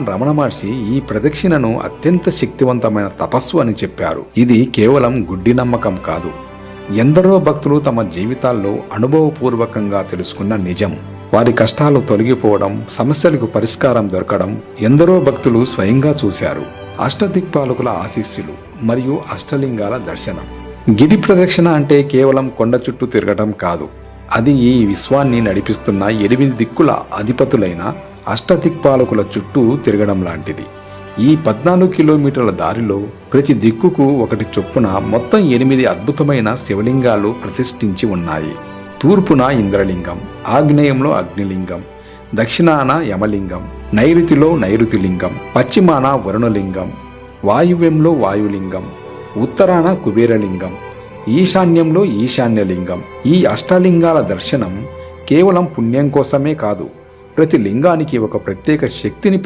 రమణ మహర్షి ఈ ప్రదక్షిణను అత్యంత శక్తివంతమైన తపస్సు అని చెప్పారు. ఇది కేవలం గుడ్డి నమ్మకం కాదు, ఎందరో భక్తులు తమ జీవితాల్లో అనుభవపూర్వకంగా తెలుసుకున్న నిజం. వారి కష్టాలు తొలగిపోవడం, సమస్యలకు పరిష్కారం దొరకడం ఎందరో భక్తులు స్వయంగా చూశారు. అష్టదిక్పాలకుల ఆశీస్సులు మరియు అష్టలింగాల దర్శనం. గిరి ప్రదక్షిణ అంటే కేవలం కొండ చుట్టూ తిరగడం కాదు, అది ఈ విశ్వాన్ని నడిపిస్తున్న 8 దిక్కుల అధిపతులైన అష్టదిక్పాలకుల చుట్టూ తిరగడం లాంటిది. ఈ 14 కిలోమీటర్ల దారిలో ప్రతి దిక్కుకు ఒకటి చొప్పున మొత్తం 8 అద్భుతమైన శివలింగాలు ప్రతిష్ఠించి ఉన్నాయి. తూర్పున ఇంద్రలింగం, ఆగ్నేయంలో అగ్నిలింగం, దక్షిణాన యమలింగం, నైరుతిలో నైరుతిలింగం, పశ్చిమాన వరుణలింగం, వాయువ్యంలో వాయులింగం, ఉత్తరాన కుబేరలింగం, ఈశాన్యంలో ఈశాన్యలింగం. ఈ అష్టలింగాల దర్శనం కేవలం పుణ్యం కోసమే కాదు, ప్రతి లింగానికి ఒక ప్రత్యేక శక్తిని